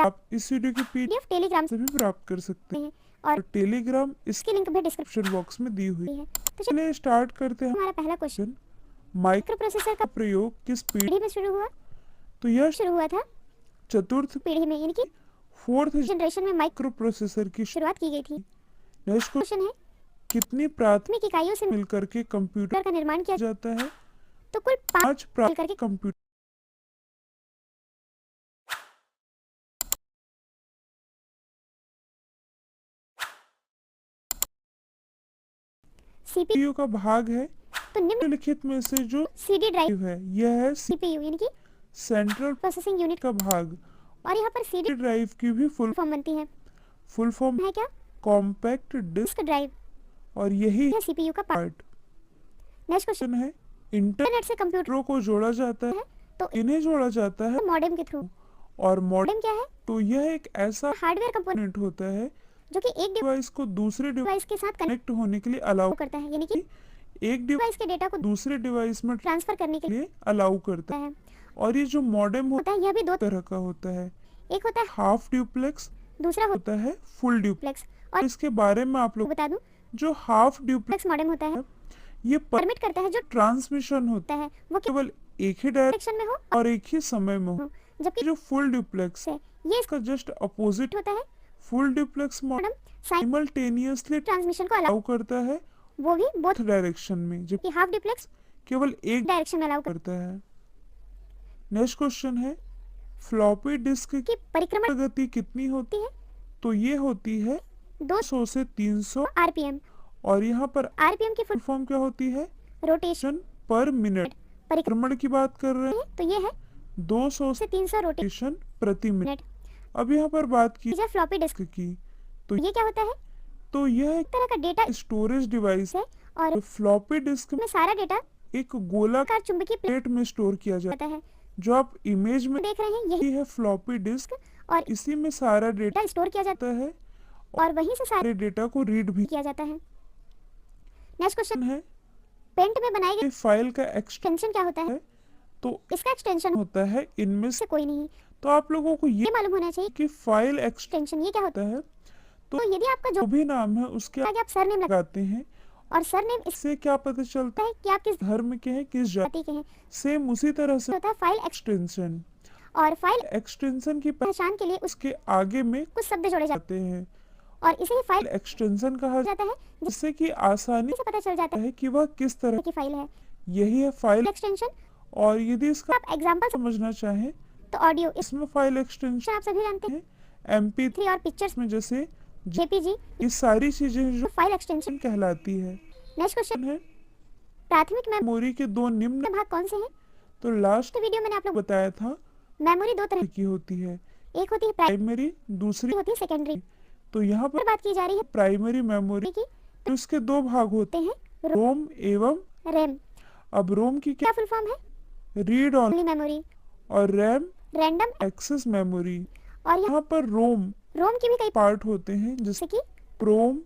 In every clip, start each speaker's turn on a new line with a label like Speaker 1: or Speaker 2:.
Speaker 1: आप इस वीडियो की
Speaker 2: पीडीएफ टेलीग्राम
Speaker 1: से भी प्राप्त कर सकते हैं
Speaker 2: और
Speaker 1: टेलीग्राम इसकी
Speaker 2: लिंक भी
Speaker 1: डिस्क्रिप्शन बॉक्स में दी हुई
Speaker 2: है। तो
Speaker 1: चलिए स्टार्ट करते हैं।
Speaker 2: हमारा पहला क्वेश्चन,
Speaker 1: माइक्रो
Speaker 2: प्रोसेसर का
Speaker 1: प्रयोग किस
Speaker 2: पीढ़ी में शुरू हुआ?
Speaker 1: तो यह
Speaker 2: शुरू हुआ था
Speaker 1: चतुर्थ
Speaker 2: पीढ़ी में, यानी कि
Speaker 1: फोर्थ
Speaker 2: जनरेशन में
Speaker 1: माइक्रो प्रोसेसर की
Speaker 2: शुरुआत की गई थी।
Speaker 1: नेक्स्ट
Speaker 2: क्वेश्चन है,
Speaker 1: कितनी प्राथमिक
Speaker 2: प्राथमिक इकाइयों से
Speaker 1: मिलकर के कंप्यूटर
Speaker 2: का निर्माण किया
Speaker 1: जाता है?
Speaker 2: तो कुल 5
Speaker 1: पांच प्राथमिक
Speaker 2: मिलकर के
Speaker 1: कंप्यूटर
Speaker 2: सीपीयू
Speaker 1: का भाग है।
Speaker 2: तो
Speaker 1: निम्नलिखित में से जो
Speaker 2: सीडी ड्राइव
Speaker 1: है यह है
Speaker 2: सीपीयू यानी कि
Speaker 1: सेंट्रल
Speaker 2: प्रोसेसिंग यूनिट
Speaker 1: का भाग।
Speaker 2: और यहाँ पर सीडी
Speaker 1: ड्राइव की भी फुल
Speaker 2: फॉर्म बनती है।
Speaker 1: फॉर्म
Speaker 2: है क्या?
Speaker 1: कॉम्पैक्ट डिस्क
Speaker 2: ड्राइव
Speaker 1: और यही
Speaker 2: है सीपीयू का पार्ट। नेक्स्ट क्वेश्चन
Speaker 1: है इंटरनेट
Speaker 2: से कंप्यूटर
Speaker 1: को जोड़ा जाता है
Speaker 2: तो
Speaker 1: इन्हें जोड़ा जाता है
Speaker 2: मॉडेम के थ्रू।
Speaker 1: और मॉडेम
Speaker 2: क्या है?
Speaker 1: तो यह एक ऐसा
Speaker 2: हार्डवेयर कंपोनेंट
Speaker 1: होता है
Speaker 2: जो कि एक
Speaker 1: डिवाइस को दूसरे
Speaker 2: डिवाइस के साथ
Speaker 1: कनेक्ट होने के लिए अलाउ
Speaker 2: करता है, यानी कि
Speaker 1: एक
Speaker 2: डिवाइस के डेटा को
Speaker 1: दूसरे डिवाइस में
Speaker 2: ट्रांसफर करने के
Speaker 1: लिए अलाउ करता
Speaker 2: है।
Speaker 1: और ये जो मॉडेम
Speaker 2: होता है यह भी दो
Speaker 1: तरह का होता है।
Speaker 2: एक होता है
Speaker 1: हाफ ड्यूप्लेक्स,
Speaker 2: दूसरा
Speaker 1: होता है फुल ड्यूप्लेक्स।
Speaker 2: और
Speaker 1: इसके बारे में आप लोग
Speaker 2: बता दूं,
Speaker 1: जो हाफ ड्यूप्लेक्स
Speaker 2: मॉडेम होता है
Speaker 1: ये
Speaker 2: परमिट करता है जो
Speaker 1: ट्रांसमिशन होता
Speaker 2: है वो
Speaker 1: केवल एक ही डायरेक्शन
Speaker 2: में हो
Speaker 1: और एक ही समय में हो,
Speaker 2: जबकि
Speaker 1: जो फुल ड्यूप्लेक्स है
Speaker 2: ये
Speaker 1: इसका जस्ट अपोजिट
Speaker 2: होता है।
Speaker 1: Full duplex modem simultaneously
Speaker 2: transmission को
Speaker 1: अलाउ करता है
Speaker 2: वो भी
Speaker 1: बोथ डायरेक्शन में, जबकि
Speaker 2: हाफ ड्यूप्लेक्स
Speaker 1: केवल एक
Speaker 2: डायरेक्शन में अलाउ
Speaker 1: करता है। नेक्स्ट क्वेश्चन है फ्लॉपी डिस्क
Speaker 2: की परिक्रमा
Speaker 1: गति कितनी होती है? तो ये होती है 200 से 300
Speaker 2: आरपीएम
Speaker 1: और यहाँ पर
Speaker 2: आरपीएम की फुल
Speaker 1: फॉर्म क्या होती है?
Speaker 2: रोटेशन
Speaker 1: पर मिनट। परिक्रमण की बात कर रहे हैं
Speaker 2: तो ये है
Speaker 1: 200
Speaker 2: से 300
Speaker 1: रोटेशन प्रति मिनट। अब यहाँ पर बात की
Speaker 2: फ्लॉपी डिस्क
Speaker 1: की तो
Speaker 2: ये क्या होता है?
Speaker 1: तो यह एक
Speaker 2: तरह का डेटा
Speaker 1: स्टोरेज डिवाइस
Speaker 2: है और
Speaker 1: फ्लॉपी डिस्क
Speaker 2: में सारा डेटा
Speaker 1: एक गोलाकार
Speaker 2: चुंबकीय
Speaker 1: प्लेट में स्टोर किया जाता
Speaker 2: है।
Speaker 1: जो आप इमेज में
Speaker 2: देख रहे हैं यही
Speaker 1: है फ्लॉपी डिस्क
Speaker 2: और
Speaker 1: इसी में सारा डेटा
Speaker 2: स्टोर किया जाता
Speaker 1: है
Speaker 2: और वहीं से सारे
Speaker 1: डेटा को रीड भी
Speaker 2: किया जाता है। नेक्स्ट क्वेश्चन
Speaker 1: है
Speaker 2: पेंट में बनाई गई
Speaker 1: फाइल का
Speaker 2: एक्सटेंशन क्या होता है?
Speaker 1: तो
Speaker 2: इसका एक्सटेंशन
Speaker 1: होता है इनमें
Speaker 2: से कोई नहीं।
Speaker 1: तो आप लोगों को ये
Speaker 2: मालूम होना चाहिए
Speaker 1: कि फाइल
Speaker 2: एक्सटेंशन ये क्या होता
Speaker 1: है।
Speaker 2: तो यदि आपका जो
Speaker 1: भी नाम है उसके
Speaker 2: आगे आप सरनेम
Speaker 1: लगाते हैं
Speaker 2: और सरनेम
Speaker 1: इससे क्या पता चलता
Speaker 2: है कि आप किस
Speaker 1: धर्म के हैं किस
Speaker 2: जाति के हैं।
Speaker 1: सेम उसी तरह से
Speaker 2: होता है फाइल
Speaker 1: एक्सटेंशन
Speaker 2: और फाइल
Speaker 1: एक्सटेंशन की
Speaker 2: पहचान के लिए
Speaker 1: उसके आगे में
Speaker 2: कुछ शब्द जोड़े
Speaker 1: जाते हैं
Speaker 2: और इसे ही फाइल
Speaker 1: एक्सटेंशन कहा
Speaker 2: जाता है,
Speaker 1: जिससे कि आसानी
Speaker 2: से पता चल जाता
Speaker 1: है कि वह किस तरह
Speaker 2: की फाइल है।
Speaker 1: यही है फाइल
Speaker 2: एक्सटेंशन
Speaker 1: और यदि इसका
Speaker 2: आप एग्जांपल
Speaker 1: समझना चाहें
Speaker 2: तो ऑडियो
Speaker 1: इसमें फाइल एक्सटेंशन
Speaker 2: आप सभी जानते हैं
Speaker 1: MP3
Speaker 2: और पिक्चर्स
Speaker 1: में जैसे
Speaker 2: JPG
Speaker 1: ये सारी चीजें जो
Speaker 2: फाइल एक्सटेंशन
Speaker 1: कहलाती है।
Speaker 2: नेक्स्ट क्वेश्चन
Speaker 1: है
Speaker 2: प्राथमिक
Speaker 1: मेमोरी के दो निम्न
Speaker 2: भाग कौन से हैं?
Speaker 1: तो लास्ट
Speaker 2: वीडियो मैंने आप लोग
Speaker 1: बताया था
Speaker 2: मेमोरी दो तरह
Speaker 1: की होती है,
Speaker 2: एक होती है
Speaker 1: प्राइमरी दूसरी
Speaker 2: होती है सेकेंडरी।
Speaker 1: तो यहाँ पर
Speaker 2: बात की जा रही है
Speaker 1: प्राइमरी मेमोरी की तो उसके दो भाग होते
Speaker 2: हैं
Speaker 1: रोम एवं
Speaker 2: रैम।
Speaker 1: अब रोम की
Speaker 2: क्या फुल फॉर्म है?
Speaker 1: रीड ओनली
Speaker 2: मेमोरी
Speaker 1: और रैम
Speaker 2: रैंडम
Speaker 1: एक्सेस मेमोरी।
Speaker 2: और
Speaker 1: यहाँ पर रोम
Speaker 2: की भी कई
Speaker 1: पार्ट होते हैं जैसे
Speaker 2: कि
Speaker 1: प्रोम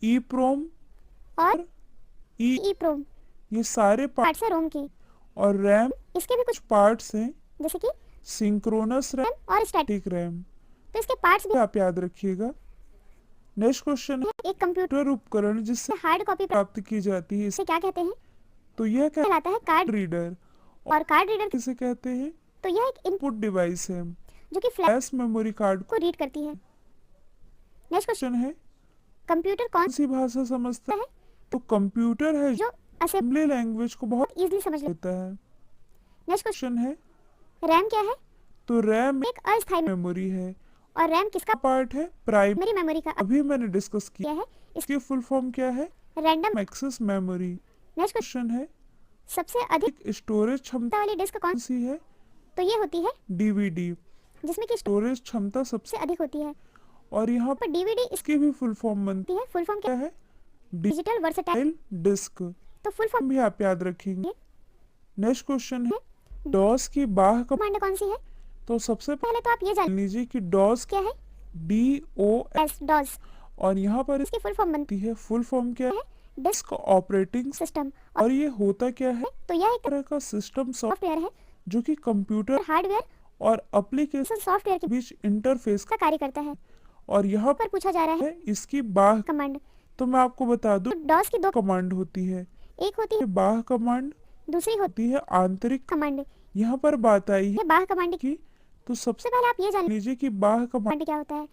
Speaker 1: ईप्रोम
Speaker 2: और
Speaker 1: ईप्रोम ये सारे
Speaker 2: पार्ट्स है रोम की।
Speaker 1: और रैम
Speaker 2: इसके भी कुछ
Speaker 1: पार्ट्स हैं
Speaker 2: जैसे कि
Speaker 1: सिंक्रोनस रैम
Speaker 2: और
Speaker 1: स्टैटिक रैम।
Speaker 2: तो इसके पार्ट्स भी
Speaker 1: आप याद रखिएगा। नेक्स्ट क्वेश्चन है
Speaker 2: एक कंप्यूटर
Speaker 1: उपकरण जिससे
Speaker 2: हार्ड कॉपी
Speaker 1: प्राप्त की जाती है
Speaker 2: इसे क्या कहते हैं?
Speaker 1: तो यह
Speaker 2: कहलाता है कार्ड
Speaker 1: रीडर
Speaker 2: और कार्ड रीडर
Speaker 1: किसे कहते हैं?
Speaker 2: तो यह एक
Speaker 1: इनपुट डिवाइस है
Speaker 2: जो कि
Speaker 1: फ्लैश मेमोरी कार्ड
Speaker 2: को रीड करती है। नेक्स्ट
Speaker 1: क्वेश्चन है
Speaker 2: कंप्यूटर कौन
Speaker 1: सी भाषा समझता है? तो कंप्यूटर है
Speaker 2: जो
Speaker 1: असेंबली लैंग्वेज को बहुत
Speaker 2: इजीली समझ लेता
Speaker 1: है।
Speaker 2: नेक्स्ट
Speaker 1: क्वेश्चन है
Speaker 2: रैम क्या है?
Speaker 1: तो रैम
Speaker 2: एक अस्थायी
Speaker 1: मेमोरी है
Speaker 2: और रैम किसका
Speaker 1: पार्ट है? प्राइमरी
Speaker 2: मेमोरी का।
Speaker 1: अभी मैंने डिस्कस किया
Speaker 2: है
Speaker 1: इसकी फुल फॉर्म क्या है?
Speaker 2: Random
Speaker 1: access memory.
Speaker 2: Next
Speaker 1: question है
Speaker 2: सबसे अधिक
Speaker 1: स्टोरेज क्षमता
Speaker 2: वाली डिस्क कौन
Speaker 1: सी है?
Speaker 2: तो ये होती है
Speaker 1: DVD
Speaker 2: जिसमें की
Speaker 1: स्टोरेज क्षमता सबसे
Speaker 2: अधिक होती है।
Speaker 1: और यहाँ
Speaker 2: पर DVD
Speaker 1: इसकी भी फुल फॉर्म बनती
Speaker 2: है। फुल फॉर्म क्या
Speaker 1: है?
Speaker 2: Digital versatile
Speaker 1: disk.
Speaker 2: तो फुल फॉर्म
Speaker 1: भी आप याद रखेंगे। नेक्स्ट क्वेश्चन है डॉस की बाह
Speaker 2: कमांड कौन सी है?
Speaker 1: तो सबसे
Speaker 2: पहले तो आप ये जान
Speaker 1: लीजिए कि डॉस
Speaker 2: क्या है?
Speaker 1: DOS
Speaker 2: डॉस
Speaker 1: और यहाँ पर
Speaker 2: इसकी फुल फॉर्म बनती
Speaker 1: है फुल फॉर्म क्या है?
Speaker 2: Disk
Speaker 1: operating
Speaker 2: system.
Speaker 1: और ये होता क्या है?
Speaker 2: तो यह एक
Speaker 1: तरह का सिस्टम
Speaker 2: सॉफ्टवेयर है
Speaker 1: जो कि कंप्यूटर
Speaker 2: हार्डवेयर
Speaker 1: और एप्लीकेशन
Speaker 2: सॉफ्टवेयर के
Speaker 1: बीच इंटरफेस
Speaker 2: का कार्य करता है।
Speaker 1: और यहाँ
Speaker 2: पर पूछा जा रहा है
Speaker 1: है इसकी बाह।
Speaker 2: कमांड।
Speaker 1: तो मैं आपको बता दूं
Speaker 2: तो डॉस की दो
Speaker 1: कमांड होती है,
Speaker 2: एक होती है
Speaker 1: बाह कमांड,
Speaker 2: दूसरी
Speaker 1: होती है आंतरिक।
Speaker 2: कमांड।
Speaker 1: यहाँ पर बात आई
Speaker 2: ये बाह कमांड
Speaker 1: कि तो सबसे
Speaker 2: सबसे पहले आप ये जान
Speaker 1: लीजिए कि बाह कमांड
Speaker 2: कमांड क्या होता है।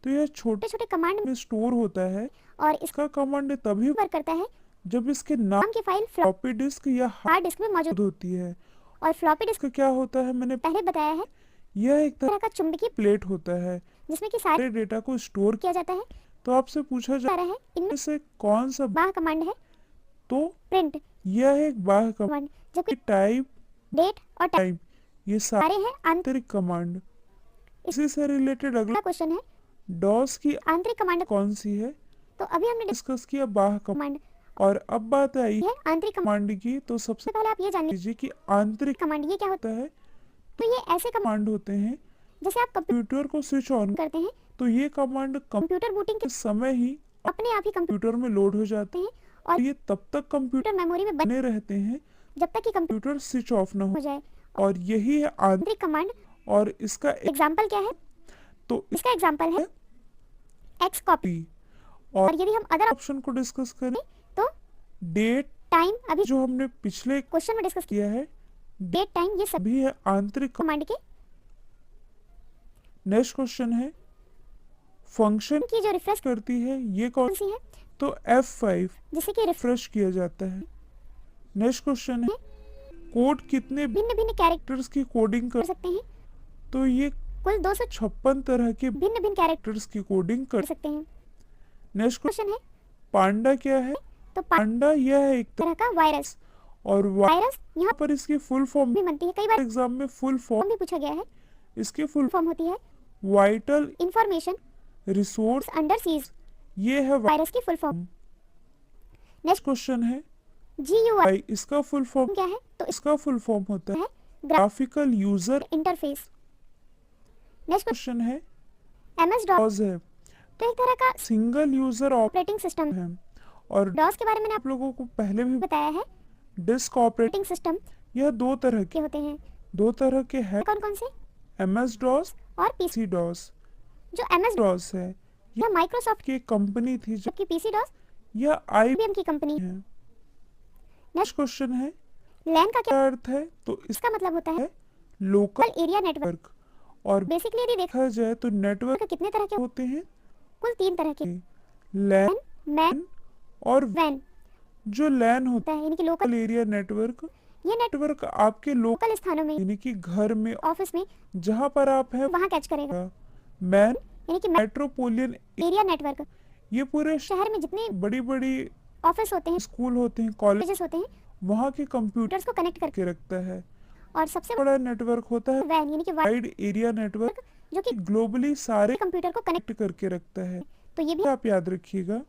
Speaker 1: तो यह छोटे
Speaker 2: छोटे छोटे कमांड
Speaker 1: में स्टोर होता है।
Speaker 2: और इसका
Speaker 1: इसका कमांड तभी
Speaker 2: वर्क करता है
Speaker 1: जब इसके नाम
Speaker 2: नाम की फाइल
Speaker 1: फ्लॉपी डिस्क या
Speaker 2: हार्ड डिस्क में मौजूद
Speaker 1: हार्ड होती है।
Speaker 2: और फ्लॉपी डिस्क
Speaker 1: इसका क्या होता है मैंने
Speaker 2: पहले बताया है
Speaker 1: यह एक तरह
Speaker 2: तरह का चुंबकीय
Speaker 1: प्लेट होता है
Speaker 2: जिसमें कि सारे
Speaker 1: सारे डेटा को स्टोर
Speaker 2: किया जाता है।
Speaker 1: तो आपसे पूछा
Speaker 2: जा रहा है इनमें
Speaker 1: से कौन सा
Speaker 2: बाह कमांड है
Speaker 1: तो
Speaker 2: प्रिंट
Speaker 1: यह एक बाह
Speaker 2: कमांड, जबकि
Speaker 1: टाइप
Speaker 2: डेट और
Speaker 1: टाइम ये
Speaker 2: सारे हैं
Speaker 1: आंतरिक कमांड। इसी से रिलेटेड अगला
Speaker 2: क्वेश्चन है
Speaker 1: डॉस की
Speaker 2: आंतरिक कमांड।
Speaker 1: कौन सी है
Speaker 2: तो अभी हमने
Speaker 1: डिस्कस किया बाह कमांड।
Speaker 2: कमांड
Speaker 1: और अब बात आई
Speaker 2: है आंतरिक
Speaker 1: कमांड की। तो सबसे
Speaker 2: पहले आप ये जान
Speaker 1: लीजिए कि आंतरिक
Speaker 2: कमांड ये क्या होता
Speaker 1: होता है
Speaker 2: है। तो ये ऐसे
Speaker 1: कमांड होते हैं
Speaker 2: जैसे आप
Speaker 1: कंप्यूटर को स्विच ऑन
Speaker 2: करते हैं
Speaker 1: तो ये कमांड
Speaker 2: कंप्यूटर बूटिंग
Speaker 1: के समय ही
Speaker 2: अपने आप ही
Speaker 1: कंप्यूटर में लोड हो जाते
Speaker 2: हैं
Speaker 1: हैं और ये तब तक कंप्यूटर
Speaker 2: मेमोरी में
Speaker 1: बने रहते हैं
Speaker 2: जब तक कि
Speaker 1: कंप्यूटर स्विच ऑफ न
Speaker 2: हो
Speaker 1: हो।
Speaker 2: जाए।
Speaker 1: और यही है
Speaker 2: आंतरिक कमांड
Speaker 1: और इसका
Speaker 2: एग्जांपल क्या है।
Speaker 1: तो
Speaker 2: इसका एग्जांपल है एक्स कॉपी।
Speaker 1: और
Speaker 2: यदि हम अदर
Speaker 1: ऑप्शन को डिस्कस करें
Speaker 2: तो
Speaker 1: डेट
Speaker 2: टाइम अभी
Speaker 1: जो हमने पिछले
Speaker 2: क्वेश्चन में डिस्कस
Speaker 1: किया है
Speaker 2: डेट टाइम ये सभी
Speaker 1: भी है आंतरिक
Speaker 2: कमांड के।
Speaker 1: नेक्स्ट क्वेश्चन है फंक्शन
Speaker 2: की जो रिफ्रेश
Speaker 1: करती है ये कौन
Speaker 2: सी है
Speaker 1: तो F5
Speaker 2: जिसे कि
Speaker 1: रिफ्रेश किया जाता है। नेक्स्ट क्वेश्चन है कोड कितने
Speaker 2: भिन्न भिन्न कैरेक्टर
Speaker 1: कैरेक्टर्स की कोडिंग
Speaker 2: कर
Speaker 1: कर
Speaker 2: सकते हैं।
Speaker 1: तो ये
Speaker 2: कुल 256
Speaker 1: 56 तरह के
Speaker 2: भिन्न भिन्न कैरेक्टर
Speaker 1: कैरेक्टर्स की कोडिंग कर
Speaker 2: कर सकते हैं।
Speaker 1: नेक्स्ट
Speaker 2: क्वेश्चन है
Speaker 1: पांडा क्या है
Speaker 2: तो
Speaker 1: पांडा यह है एक
Speaker 2: तरह का वायरस।
Speaker 1: और
Speaker 2: वायरस यहाँ
Speaker 1: पर इसकी फुल फॉर्म
Speaker 2: भी बनती है। कई बार
Speaker 1: एग्जाम में फुल फॉर्म
Speaker 2: भी पूछा गया है।
Speaker 1: इसकी फुल
Speaker 2: फॉर्म होती है
Speaker 1: vital
Speaker 2: information
Speaker 1: resource
Speaker 2: under seize.
Speaker 1: ये है
Speaker 2: वायरस की फुल फॉर्म। नेक्स्ट
Speaker 1: क्वेश्चन है
Speaker 2: GUI
Speaker 1: इसका फुल फॉर्म
Speaker 2: क्या है तो
Speaker 1: इसका फुल फॉर्म होता है
Speaker 2: है
Speaker 1: graphical user
Speaker 2: interface. Next
Speaker 1: question है
Speaker 2: MS DOS
Speaker 1: है
Speaker 2: तो एक तरह का
Speaker 1: सिंगल यूजर
Speaker 2: ऑपरेटिंग सिस्टम
Speaker 1: है और
Speaker 2: डॉस के बारे में
Speaker 1: आप लोगों को पहले भी
Speaker 2: बताया है।
Speaker 1: डिस्क ऑपरेटिंग
Speaker 2: ऑपरेटिंग सिस्टम
Speaker 1: यह दो तरह
Speaker 2: के होते हैं।
Speaker 1: के हैं
Speaker 2: कौन कौन से
Speaker 1: MS DOS
Speaker 2: और PC
Speaker 1: सी DOS
Speaker 2: जो MS
Speaker 1: DOS है
Speaker 2: यह माइक्रोसॉफ्ट
Speaker 1: की कंपनी थी
Speaker 2: की PC DOS
Speaker 1: यह
Speaker 2: IBM की कंपनी
Speaker 1: है। नेक्स्ट क्वेश्चन है
Speaker 2: लैन का क्या
Speaker 1: क्या अर्थ है तो
Speaker 2: इसका मतलब होता है
Speaker 1: लोकल
Speaker 2: एरिया नेटवर्क।
Speaker 1: नेटवर्क और
Speaker 2: बेसिकली यदि
Speaker 1: देखा जाए तो नेटवर्क
Speaker 2: कितने तरह के
Speaker 1: होते हैं
Speaker 2: कुल 3 तरह के
Speaker 1: लैन
Speaker 2: मैन
Speaker 1: और
Speaker 2: वैन
Speaker 1: जो लैन होता
Speaker 2: होता है यानी कि लोकल।
Speaker 1: है एरिया नेटवर्क
Speaker 2: ये
Speaker 1: नेटवर्क आपके लोकल
Speaker 2: लोकल स्थानों में
Speaker 1: यानी कि घर में
Speaker 2: ऑफिस में
Speaker 1: जहाँ पर आप हैं
Speaker 2: वहाँ कैच करेगा।
Speaker 1: मैन
Speaker 2: यानी कि
Speaker 1: मेट्रोपोलियन
Speaker 2: एरिया नेटवर्क
Speaker 1: ये पूरे
Speaker 2: शहर में जितने
Speaker 1: बड़ी बड़ी
Speaker 2: ऑफिस होते हैं
Speaker 1: स्कूल होते हैं कॉलेज
Speaker 2: कॉलेजेस होते हैं
Speaker 1: वहाँ के कंप्यूटर
Speaker 2: कंप्यूटर्स को कनेक्ट करके
Speaker 1: के रखता है।
Speaker 2: और सबसे
Speaker 1: बड़ा नेटवर्क होता है
Speaker 2: वैन यानी कि
Speaker 1: वाइड एरिया नेटवर्क
Speaker 2: जो कि
Speaker 1: ग्लोबली सारे
Speaker 2: कंप्यूटर को कनेक्ट
Speaker 1: करके रखता है।
Speaker 2: तो ये भी
Speaker 1: आप याद रखिएगा।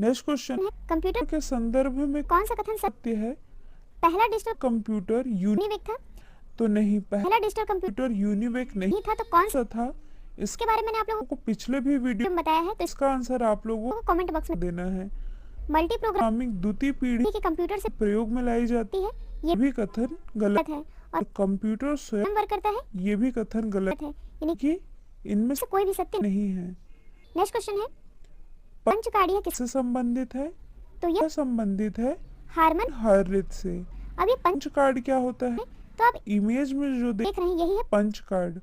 Speaker 1: नेक्स्ट क्वेश्चन
Speaker 2: है। कंप्यूटर
Speaker 1: के संदर्भ में
Speaker 2: कौन सा कथन
Speaker 1: सत्य है
Speaker 2: पहला डिजिटल
Speaker 1: कंप्यूटर
Speaker 2: यूनिवेक था।
Speaker 1: तो नहीं
Speaker 2: पहला डिजिटल कंप्यूटर
Speaker 1: कंप्यूटर यूनिवेक नहीं
Speaker 2: नहीं था तो कौन सा
Speaker 1: था।
Speaker 2: इसके
Speaker 1: इसके
Speaker 2: बारे में मैंने आप लोगों
Speaker 1: को पिछले भी वीडियो
Speaker 2: को बताया है तो
Speaker 1: इसका आंसर आप लोगों
Speaker 2: इसको कमेंट बॉक्स
Speaker 1: को
Speaker 2: में
Speaker 1: देना है।
Speaker 2: मल्टी प्रोग्राम
Speaker 1: प्रोग्रामिंग द्वितीय पीढ़ी
Speaker 2: के कंप्यूटर से
Speaker 1: प्रयोग में लाई जाती
Speaker 2: है ये
Speaker 1: भी कथन गलत
Speaker 2: है
Speaker 1: और
Speaker 2: और
Speaker 1: कंप्यूटर स्वयं
Speaker 2: वर्क करता है
Speaker 1: ये भी कथन गलत
Speaker 2: है यानी
Speaker 1: कि इनमें
Speaker 2: से कोई भी सत्य
Speaker 1: नहीं है।
Speaker 2: नेक्स्ट क्वेश्चन है पंचकार्डिया
Speaker 1: किससे संबंधित है
Speaker 2: तो
Speaker 1: यह संबंधित है
Speaker 2: हार्मन
Speaker 1: हरित से।
Speaker 2: अब ये पंच
Speaker 1: पंच कार्ड क्या होता है
Speaker 2: तो आप
Speaker 1: इमेज में जो
Speaker 2: देख रहे हैं यही है
Speaker 1: पंच कार्ड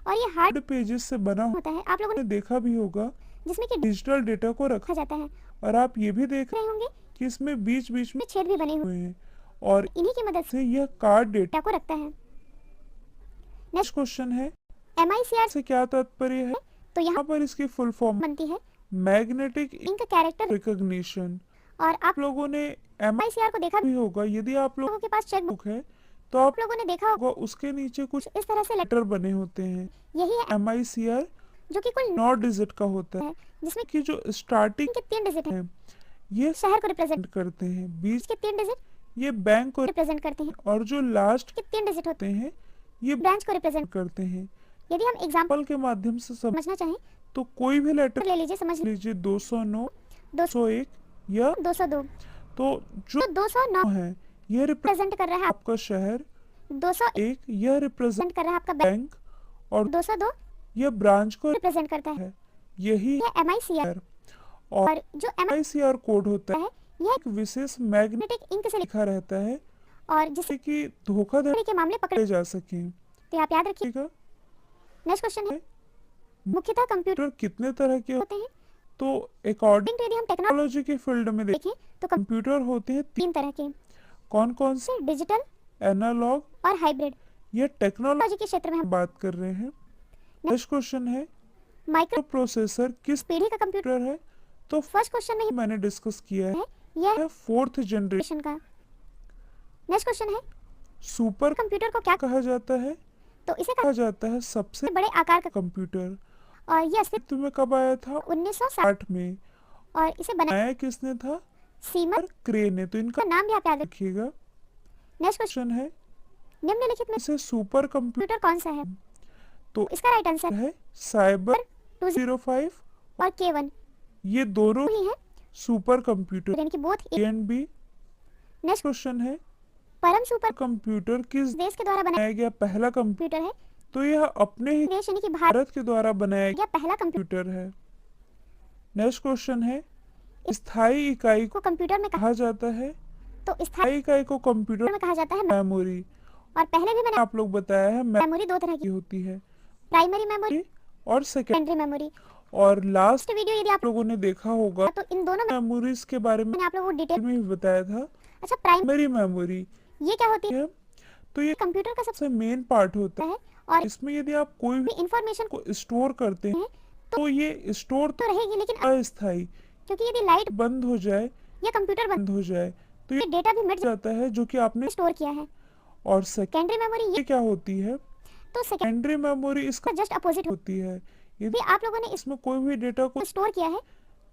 Speaker 2: और ये हार्ड
Speaker 1: पेजेस से बना
Speaker 2: होता है। आप लोगों
Speaker 1: आपने देखा भी होगा
Speaker 2: ने जिसमें कि
Speaker 1: डिजिटल डेटा को रखा
Speaker 2: रखा जाता है
Speaker 1: और आप ये भी देख
Speaker 2: रहे होंगे
Speaker 1: कि इसमें बीच बीच में
Speaker 2: में छेद भी बने हुए
Speaker 1: हुए हैं और
Speaker 2: इन्हीं की मदद
Speaker 1: से यह कार्ड डेटा
Speaker 2: डेटा को रखता है।
Speaker 1: नेक्स्ट क्वेश्चन है
Speaker 2: MICR
Speaker 1: से क्या तात्पर्य है
Speaker 2: तो यहाँ
Speaker 1: यहाँ पर इसकी फुल फॉर्म
Speaker 2: बनती है
Speaker 1: मैग्नेटिक
Speaker 2: इनका कैरेक्टर
Speaker 1: रिकॉग्निशन।
Speaker 2: और आप
Speaker 1: आप लोगों ने
Speaker 2: MICR को देखा
Speaker 1: भी होगा यदि आप
Speaker 2: लोगों के पास चेक बुक
Speaker 1: लोग है तो आप
Speaker 2: लोगों ने देखा होगा
Speaker 1: होगा उसके नीचे कुछ
Speaker 2: इस तरह से
Speaker 1: लेटर बने होते हैं।
Speaker 2: यही है
Speaker 1: MICR
Speaker 2: जो कि कुल
Speaker 1: 9 डिजिट का होता है
Speaker 2: है जिसमें
Speaker 1: कि जो स्टार्टिंग
Speaker 2: के 3 डिजिट है
Speaker 1: है ये
Speaker 2: शहर को रिप्रेजेंट
Speaker 1: करते हैं बीच
Speaker 2: के 3 डिजिट
Speaker 1: ये बैंक को
Speaker 2: रिप्रेजेंट करते हैं
Speaker 1: और जो लास्ट
Speaker 2: के 3 डिजिट होते
Speaker 1: होते हैं ये
Speaker 2: ब्रांच को रिप्रेजेंट
Speaker 1: करते हैं।
Speaker 2: यदि हम एग्जांपल
Speaker 1: पल के माध्यम से
Speaker 2: समझना चाहें
Speaker 1: तो कोई भी लेटर
Speaker 2: ले लीजिए समझ
Speaker 1: लीजिए 209
Speaker 2: दो
Speaker 1: 201 या
Speaker 2: 202
Speaker 1: तो जो
Speaker 2: तो 209
Speaker 1: है ये
Speaker 2: रिप्रेजेंट कर रहा है
Speaker 1: आपका शहर
Speaker 2: 200
Speaker 1: एक यह रिप्रेजेंट
Speaker 2: कर रहा है आपका
Speaker 1: बैंक और
Speaker 2: 202
Speaker 1: यह ब्रांच को
Speaker 2: रिप्रेजेंट करता है।
Speaker 1: है। यही
Speaker 2: ये MICR
Speaker 1: है और
Speaker 2: और जो
Speaker 1: ICR कोड होता है
Speaker 2: है यह
Speaker 1: एक विशेष मैग्नेटिक
Speaker 2: मैग्नेटिक इंक से
Speaker 1: लिखा रहता है
Speaker 2: और जिससे
Speaker 1: कि धोखाधड़ी
Speaker 2: के मामले पकड़े
Speaker 1: जा सके।
Speaker 2: तो आप याद रखिए।
Speaker 1: ठीक है।
Speaker 2: नेक्स्ट क्वेश्चन है मुख्यतः कंप्यूटर
Speaker 1: कंप्यूटर कितने तरह के
Speaker 2: होते हैं।
Speaker 1: तो अकॉर्डिंग
Speaker 2: तो यदि हम टेक्नोलॉजी
Speaker 1: टेक्नोलॉजी के फील्ड में
Speaker 2: देखें तो
Speaker 1: कंप्यूटर होते हैं
Speaker 2: तीन तरह के
Speaker 1: कौन कौन से
Speaker 2: डिजिटल
Speaker 1: एनालॉग
Speaker 2: और हाइब्रिड
Speaker 1: ये टेक्नोलॉजी
Speaker 2: टेक्नोलॉजी के क्षेत्र में हम
Speaker 1: बात कर रहे हैं। नेक्स्ट क्वेश्चन है
Speaker 2: माइक्रो
Speaker 1: प्रोसेसर किस
Speaker 2: पीढ़ी का कंप्यूटर
Speaker 1: कंप्यूटर है। तो
Speaker 2: फर्स्ट क्वेश्चन में ही
Speaker 1: मैंने डिस्कस किया
Speaker 2: है यह
Speaker 1: है फोर्थ जनरेशन
Speaker 2: जनरेशन का। नेक्स्ट क्वेश्चन है
Speaker 1: सुपर
Speaker 2: कंप्यूटर को क्या
Speaker 1: कहा जाता है।
Speaker 2: तो इसे
Speaker 1: कहा जाता है सबसे
Speaker 2: बड़े आकार का
Speaker 1: कंप्यूटर।
Speaker 2: और यह
Speaker 1: अस्तित्व में कब आया था
Speaker 2: 1960
Speaker 1: 8 में
Speaker 2: और इसे बनाया
Speaker 1: बनाया किसने था
Speaker 2: सीमन
Speaker 1: और क्रे ने। तो इनका
Speaker 2: का नाम भी आप याद
Speaker 1: रखिएगा।
Speaker 2: नेक्स्ट क्वेश्चन
Speaker 1: क्वेश्चन है
Speaker 2: निम्नलिखित में
Speaker 1: इसे सुपर कंप्यूटर
Speaker 2: कंप्यूटर कौन सा है।
Speaker 1: तो
Speaker 2: इसका राइट आंसर
Speaker 1: है साइबर
Speaker 2: 205
Speaker 1: 05
Speaker 2: और K1
Speaker 1: ये दोनों
Speaker 2: ही है
Speaker 1: सुपर कंप्यूटर
Speaker 2: यानी कि both
Speaker 1: A and B.
Speaker 2: Next
Speaker 1: question है
Speaker 2: परम सुपर
Speaker 1: कंप्यूटर किस
Speaker 2: देश के द्वारा बनाया
Speaker 1: बनाया गया पहला कंप्यूटर।
Speaker 2: कंप्यूटर है।
Speaker 1: तो यह अपने ही
Speaker 2: देश यानी कि भारत
Speaker 1: भारत के द्वारा बनाया गया
Speaker 2: या पहला कंप्यूटर
Speaker 1: कंप्यूटर है। नेक्स्ट क्वेश्चन है स्थायी इकाई को
Speaker 2: को कंप्यूटर में
Speaker 1: कहा जाता है।
Speaker 2: तो स्थायी
Speaker 1: स्थायी इकाई को कंप्यूटर
Speaker 2: में कहा जाता है
Speaker 1: मेमोरी
Speaker 2: और पहले भी मैंने
Speaker 1: आप लोग बताया है
Speaker 2: मेमोरी दो तरह की
Speaker 1: मेमोरी होती है
Speaker 2: प्राइमरी मेमोरी
Speaker 1: और सेकेंडरी
Speaker 2: सेकेंडरी मेमोरी।
Speaker 1: और लास्ट
Speaker 2: वीडियो यदि आप
Speaker 1: लोगों ने देखा होगा
Speaker 2: तो इन दोनों में
Speaker 1: मेमोरीज के बारे में
Speaker 2: मैंने आप लोगों को डिटेल
Speaker 1: भी बताया था।
Speaker 2: अच्छा प्राइमरी
Speaker 1: मेरी मेमोरी
Speaker 2: ये क्या होती है
Speaker 1: है तो ये
Speaker 2: कंप्यूटर का सबसे
Speaker 1: सबसे मेन पार्ट होता है।
Speaker 2: है और
Speaker 1: इसमें यदि आप कोई भी
Speaker 2: इंफॉर्मेशन
Speaker 1: को स्टोर करते हैं तो ये स्टोर
Speaker 2: तो रहेगी लेकिन
Speaker 1: अस्थायी
Speaker 2: क्योंकि यदि लाइट
Speaker 1: बंद हो जाए
Speaker 2: या कंप्यूटर बंद
Speaker 1: बंद हो जाए तो ये
Speaker 2: डेटा भी मिट
Speaker 1: जाता है जो कि आपने
Speaker 2: स्टोर किया है।
Speaker 1: और
Speaker 2: सेकेंडरी मेमोरी ये
Speaker 1: ये क्या होती है
Speaker 2: तो सेकेंडरी
Speaker 1: सेकेंडरी मेमोरी इसका
Speaker 2: जस्ट अपोजिट
Speaker 1: होती है। यदि
Speaker 2: यदि आप लोगों ने
Speaker 1: इसमें कोई भी डेटा को
Speaker 2: इसको स्टोर किया है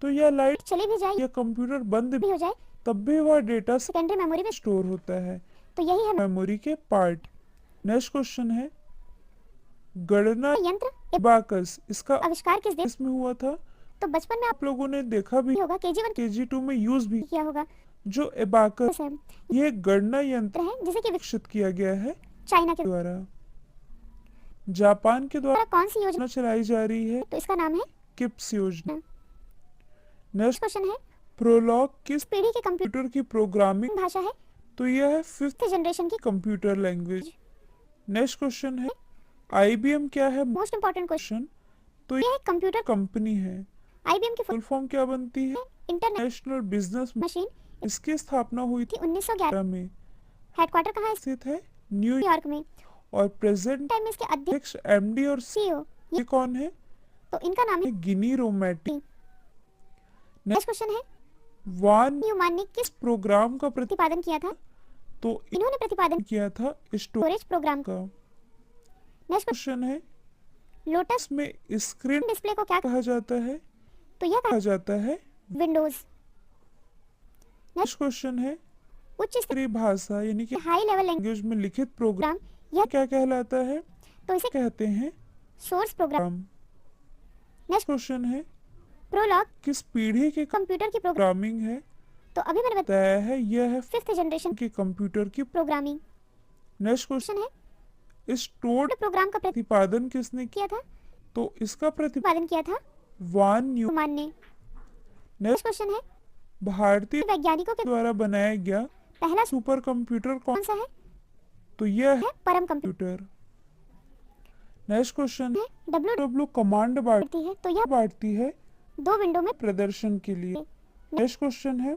Speaker 1: तो यह लाइट
Speaker 2: चली भी जाए
Speaker 1: या कंप्यूटर बंद
Speaker 2: भी हो जाए
Speaker 1: तब भी वह डेटा
Speaker 2: सेकेंडरी मेमोरी में
Speaker 1: स्टोर होता है
Speaker 2: तो यही है
Speaker 1: मेमोरी के पार्ट। नेक्स्ट क्वेश्चन है गणना
Speaker 2: यंत्र
Speaker 1: एबाकस इसका
Speaker 2: आविष्कार किस देश
Speaker 1: इसमें हुआ था।
Speaker 2: तो बचपन में आप
Speaker 1: आप लोगों ने देखा भी
Speaker 2: होगा KG1
Speaker 1: KG2 में यूज भी
Speaker 2: किया होगा
Speaker 1: जो एबाकस
Speaker 2: है
Speaker 1: ये गणना यंत्र
Speaker 2: है जिसे कि
Speaker 1: विकसित किया गया है
Speaker 2: चाइना के
Speaker 1: द्वारा जापान के द्वारा
Speaker 2: द्वारा कौन सी योजना
Speaker 1: चलाई जा रही है
Speaker 2: तो इसका नाम है
Speaker 1: किप्स योजना।
Speaker 2: हाँ।
Speaker 1: नेक्स्ट
Speaker 2: क्वेश्चन है
Speaker 1: प्रोलॉग किस
Speaker 2: पीढ़ी के कंप्यूटर
Speaker 1: कंप्यूटर की प्रोग्रामिंग
Speaker 2: भाषा है
Speaker 1: तो यह है फिफ्थ
Speaker 2: जनरेशन की
Speaker 1: कंप्यूटर लैंग्वेज। नेक्स्ट क्वेश्चन है IBM क्या है
Speaker 2: मोस्ट इंपॉर्टेंट क्वेश्चन
Speaker 1: क्वेश्चन तो
Speaker 2: ये है कंप्यूटर
Speaker 1: कंपनी है
Speaker 2: IBM की
Speaker 1: फुल फॉर्म क्या बनती है
Speaker 2: इंटरनेट
Speaker 1: नेशनल बिजनेस
Speaker 2: मशीन
Speaker 1: इसकी स्थापना हुई थी
Speaker 2: थी 1911
Speaker 1: में
Speaker 2: हेडक्वार्टर कहाँ है
Speaker 1: स्थित है न्यूयॉर्क
Speaker 2: न्यूयॉर्क में
Speaker 1: और प्रेजेंट
Speaker 2: टाइम में इसके अध्यक्ष
Speaker 1: अध्यक्ष MD और
Speaker 2: CEO
Speaker 1: ये कौन है
Speaker 2: तो इनका नाम है
Speaker 1: गिनी रोमैटिक।
Speaker 2: नेक्स्ट क्वेश्चन है
Speaker 1: वान
Speaker 2: न्यूमैन ने किस
Speaker 1: प्रोग्राम का
Speaker 2: प्रतिपादन किया था
Speaker 1: तो
Speaker 2: इन्होंने प्रतिपादन
Speaker 1: किया था स्टोरेज
Speaker 2: स्टोरेज प्रोग्राम
Speaker 1: का।
Speaker 2: नेक्स्ट
Speaker 1: क्वेश्चन है
Speaker 2: लोटस
Speaker 1: इसमें स्क्रीन
Speaker 2: डिस्प्ले को क्या
Speaker 1: कहा जाता है
Speaker 2: तो यह
Speaker 1: कहा जाता है।
Speaker 2: विंडोज
Speaker 1: नेक्स्ट क्वेश्चन है
Speaker 2: उच्च
Speaker 1: स्तरीय भाषा यानी कि
Speaker 2: हाई लेवल
Speaker 1: लैंग्वेज में लिखित प्रोग्राम
Speaker 2: प्रोग्राम यह
Speaker 1: क्या कहलाता है
Speaker 2: तो इसे
Speaker 1: कहते हैं
Speaker 2: source program.
Speaker 1: Program.
Speaker 2: Next
Speaker 1: question है
Speaker 2: प्रोलॉग
Speaker 1: किस पीढ़ी के
Speaker 2: कंप्यूटर की प्रोग्राम
Speaker 1: प्रोग्रामिंग है
Speaker 2: तो अभी मैंने
Speaker 1: बताया है यह है
Speaker 2: फिफ्थ जनरेशन
Speaker 1: कि कंप्यूटर की।
Speaker 2: प्रोग्रामिंग
Speaker 1: नेक्स्ट क्वेश्चन
Speaker 2: क्वेश्चन है
Speaker 1: स्टोर्ड
Speaker 2: प्रोग्राम का
Speaker 1: प्रतिपादन किसने किया
Speaker 2: किया था
Speaker 1: तो इसका
Speaker 2: उत्पादन किया था
Speaker 1: वान न्यू।
Speaker 2: न्यूमैन ने।
Speaker 1: नेक्स्ट
Speaker 2: नेक्स्ट क्वेश्चन है
Speaker 1: भारतीय
Speaker 2: वैज्ञानिकों के
Speaker 1: द्वारा बनाया गया
Speaker 2: पहला
Speaker 1: सुपर कंप्यूटर कौन
Speaker 2: कौन सा है
Speaker 1: तो यह है
Speaker 2: परम कंप्यूटर
Speaker 1: कंप्यूटर। नेक्स्ट क्वेश्चन
Speaker 2: है डब्ल्यू
Speaker 1: डब्ल्यू कमांड
Speaker 2: बढ़ती है तो यह
Speaker 1: बांटती है
Speaker 2: दो विंडो में
Speaker 1: प्रदर्शन के लिए। नेक्स्ट क्वेश्चन है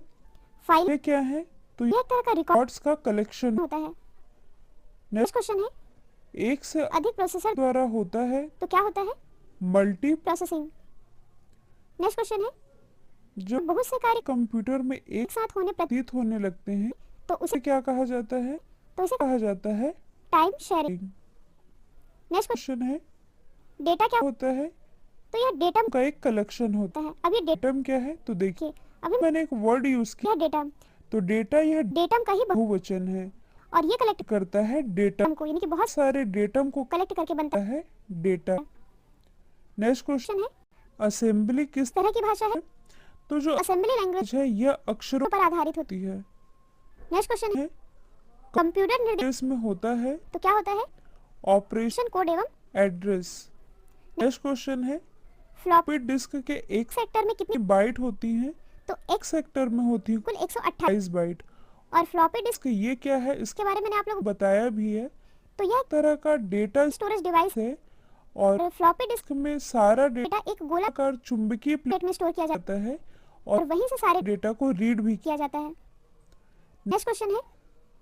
Speaker 2: फाइल
Speaker 1: ये क्या है तो
Speaker 2: यह एक तरह का रिकॉर्ड
Speaker 1: रिकॉर्ड्स का कलेक्शन।
Speaker 2: होता है। नेक्स्ट
Speaker 1: नेक्स्ट
Speaker 2: क्वेश्चन है
Speaker 1: एक से
Speaker 2: अधिक प्रोसेसर
Speaker 1: द्वारा होता है
Speaker 2: तो क्या होता है
Speaker 1: मल्टी
Speaker 2: प्रोसेसिंग। नेक्स्ट क्वेश्चन है
Speaker 1: जब
Speaker 2: बहुत से कार्य
Speaker 1: कंप्यूटर में एक
Speaker 2: एक साथ होने
Speaker 1: प्रतीत होने लगते हैं
Speaker 2: तो उसे
Speaker 1: उसे क्या कहा जाता है कहा जाता है
Speaker 2: टाइम शेयरिंग। नेक्स्ट
Speaker 1: क्वेश्चन है
Speaker 2: डेटा क्या
Speaker 1: होता है
Speaker 2: तो यह डेटा
Speaker 1: का एक कलेक्शन होता
Speaker 2: होता है। अब ये डेटा
Speaker 1: है। क्या है तो देखिए
Speaker 2: अभी
Speaker 1: मैंने एक वर्ड यूज किया
Speaker 2: यह डेटा
Speaker 1: तो डेटा यह
Speaker 2: डेटम का ही
Speaker 1: बहुवचन है
Speaker 2: और ये कलेक्ट
Speaker 1: करता है डेटा
Speaker 2: को यानी कि बहुत
Speaker 1: सारे डेटम को
Speaker 2: कलेक्ट करके बनता
Speaker 1: करता है डेटा। नेक्स्ट क्वेश्चन
Speaker 2: क्वेश्चन है
Speaker 1: असेंबली किस
Speaker 2: तरह की भाषा है
Speaker 1: तो जो
Speaker 2: असेंबली लैंग्वेज
Speaker 1: है यह अक्षरों
Speaker 2: पर आधारित होती
Speaker 1: होती है।
Speaker 2: नेक्स्ट क्वेश्चन है कंप्यूटर निर्देश
Speaker 1: एड्रेस में होता है
Speaker 2: तो क्या होता है?
Speaker 1: ऑपरेशन
Speaker 2: कोड एवं
Speaker 1: एड्रेस। नेक्स्ट क्वेश्चन है
Speaker 2: फ्लॉपी
Speaker 1: फ्लॉपी डिस्क के एक
Speaker 2: सेक्टर में कितनी
Speaker 1: बाइट होती हैं?
Speaker 2: तो
Speaker 1: एक
Speaker 2: एक
Speaker 1: सेक्टर में होती है
Speaker 2: कुल 128
Speaker 1: 22 बाइट।
Speaker 2: और फ्लॉपी डिस्क
Speaker 1: इसके ये क्या है इसके
Speaker 2: के बारे में मैंने आप लोगों को
Speaker 1: बताया भी है।
Speaker 2: तो यह
Speaker 1: तरह का डेटा
Speaker 2: स्टोरेज डिवाइस
Speaker 1: है और
Speaker 2: और फ्लॉपी डिस्क
Speaker 1: डिस्क में सारा
Speaker 2: डेटा एक गोला
Speaker 1: डेटा चुंबकीय प्लेट
Speaker 2: प्लेट में स्टोर किया जाता
Speaker 1: जाता है
Speaker 2: है
Speaker 1: और
Speaker 2: और वहीं से सारे
Speaker 1: डेटा को रीड भी
Speaker 2: किया जाता है। नेक्स्ट क्वेश्चन है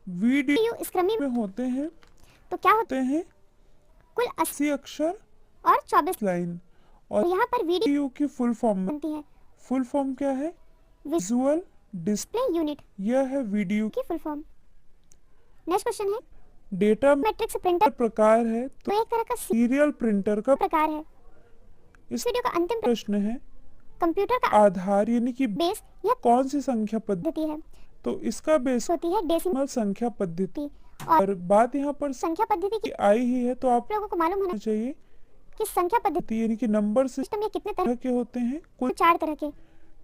Speaker 1: वीडियो
Speaker 2: यू स्क्रमी
Speaker 1: में होते हैं
Speaker 2: तो क्या होता
Speaker 1: हैं
Speaker 2: कुल 80
Speaker 1: 80 अक्षर
Speaker 2: और 24
Speaker 1: लाइन
Speaker 2: तो
Speaker 1: और
Speaker 2: यहाँ पर वीडियो
Speaker 1: वीडियो की फुल फॉर्म
Speaker 2: बनती है
Speaker 1: फुल फॉर्म क्या है? Visual display.
Speaker 2: डिस्प्ले यूनिट
Speaker 1: यह है वीडियो
Speaker 2: की फुल फॉर्म। नेक्स्ट क्वेश्चन है
Speaker 1: डेटा
Speaker 2: मैट्रिक्स प्रिंटर
Speaker 1: प्रकार है
Speaker 2: तो एक तरह का
Speaker 1: सीरियल प्रिंटर का
Speaker 2: प्रकार है।
Speaker 1: इस
Speaker 2: वीडियो का अंतिम
Speaker 1: प्रश्न है
Speaker 2: कंप्यूटर का
Speaker 1: आधार यानी कि
Speaker 2: बेस यह
Speaker 1: कौन सी संख्या पद्धति?
Speaker 2: पद्धति है
Speaker 1: तो इसका बेस
Speaker 2: होती है डेसिमल
Speaker 1: संख्या पद्धति
Speaker 2: और
Speaker 1: और बात यहाँ पर
Speaker 2: संख्या पद्धति की
Speaker 1: आई ही है तो आप
Speaker 2: लोगों को मालूम होना
Speaker 1: चाहिए
Speaker 2: कि संख्या पद्धति
Speaker 1: पद्धति यानी कि नंबर
Speaker 2: सिस्टम में कितने तरह
Speaker 1: के होते हैं कुल
Speaker 2: 4 तरह के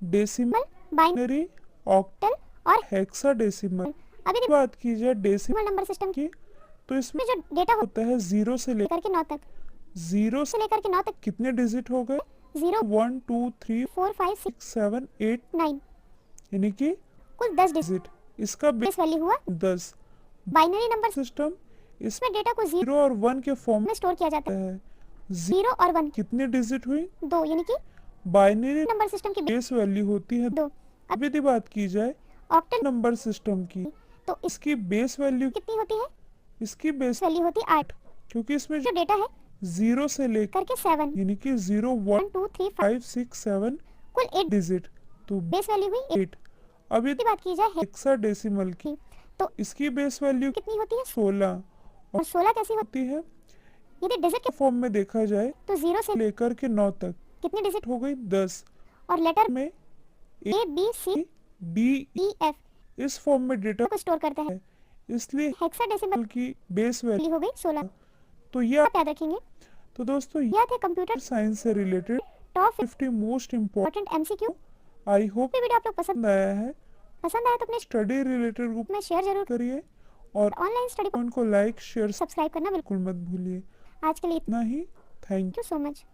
Speaker 1: डेसिमल
Speaker 2: बाइनरी
Speaker 1: ऑक्टल
Speaker 2: और
Speaker 1: हेक्साडेसिमल।
Speaker 2: अभी
Speaker 1: बात की जाए डेसिमल
Speaker 2: नंबर सिस्टम
Speaker 1: की तो इसमें
Speaker 2: में जो डेटा
Speaker 1: होता है 0 से
Speaker 2: लेकर के 9 तक
Speaker 1: जीरो
Speaker 2: से लेकर के 9 तक
Speaker 1: कितने डिजिट हो गए?
Speaker 2: 0
Speaker 1: 1 2 3
Speaker 2: 4 5 6
Speaker 1: 6 7 8
Speaker 2: 9
Speaker 1: यानी कि
Speaker 2: कुल 10
Speaker 1: डिजिट। इसका
Speaker 2: बेस वैल्यू हुआ
Speaker 1: 10।
Speaker 2: बाइनरी नंबर
Speaker 1: सिस्टम इसमें
Speaker 2: इसमें डेटा को 0
Speaker 1: 0 और 1 के फॉर्म
Speaker 2: में स्टोर किया जाता
Speaker 1: में
Speaker 2: है।
Speaker 1: है।
Speaker 2: 0 और 1
Speaker 1: कितने डिजिट हुई?
Speaker 2: 2 यानी कि
Speaker 1: बाइनरी
Speaker 2: नंबर सिस्टम की
Speaker 1: बेस वैल्यू होती है
Speaker 2: 2
Speaker 1: अब यदि बात की जाए
Speaker 2: ऑक्टल
Speaker 1: नंबर सिस्टम की
Speaker 2: तो
Speaker 1: इसकी बेस वैल्यू
Speaker 2: कितनी होती है?
Speaker 1: इसकी बेस
Speaker 2: वैल्यू होती है 8
Speaker 1: क्योंकि इसमें
Speaker 2: जो डेटा है
Speaker 1: 0 से लेकर
Speaker 2: करके 7
Speaker 1: यानी कि 0 1
Speaker 2: 1 2 3 5
Speaker 1: 5 6 7
Speaker 2: कुल 8
Speaker 1: डिजिट तो
Speaker 2: बेस वैल्यू हुई
Speaker 1: 8। अब यदि
Speaker 2: की बात की जाए
Speaker 1: हेक्साडेसिमल की
Speaker 2: तो
Speaker 1: इसकी बेस वैल्यू
Speaker 2: कितनी होती है?
Speaker 1: 16
Speaker 2: और 16 कैसी होती
Speaker 1: होती है।
Speaker 2: है? यदि डिजिट के
Speaker 1: फॉर्म में देखा जाए
Speaker 2: तो 0 से
Speaker 1: लेकर के 9 तक
Speaker 2: कितने डिजिट
Speaker 1: हो गई 10
Speaker 2: और लेटर
Speaker 1: में
Speaker 2: A B C
Speaker 1: D
Speaker 2: E F
Speaker 1: इस फॉर्म में डेटा
Speaker 2: को स्टोर करता है।
Speaker 1: इसलिए
Speaker 2: हेक्साडेसिमल
Speaker 1: की बेस वैल्यू
Speaker 2: हो गई 16।
Speaker 1: तो ये
Speaker 2: आप याद रखेंगे
Speaker 1: तो दोस्तों ये
Speaker 2: यह थे कंप्यूटर
Speaker 1: साइंस से related
Speaker 2: top
Speaker 1: 50 most important
Speaker 2: important MCQ.
Speaker 1: I hope
Speaker 2: ये वीडियो आप लोग पसंद
Speaker 1: आया है।
Speaker 2: आया तो अपने
Speaker 1: स्टडी रिलेटेड ग्रुप
Speaker 2: में शेयर जरूर
Speaker 1: करिए और
Speaker 2: ऑनलाइन स्टडी
Speaker 1: उनको लाइक शेयर
Speaker 2: सब्सक्राइब करना बिल्कुल
Speaker 1: बिल्कुल मत भूलिए।
Speaker 2: आज के लिए
Speaker 1: इतना ही thank
Speaker 2: thank you so much.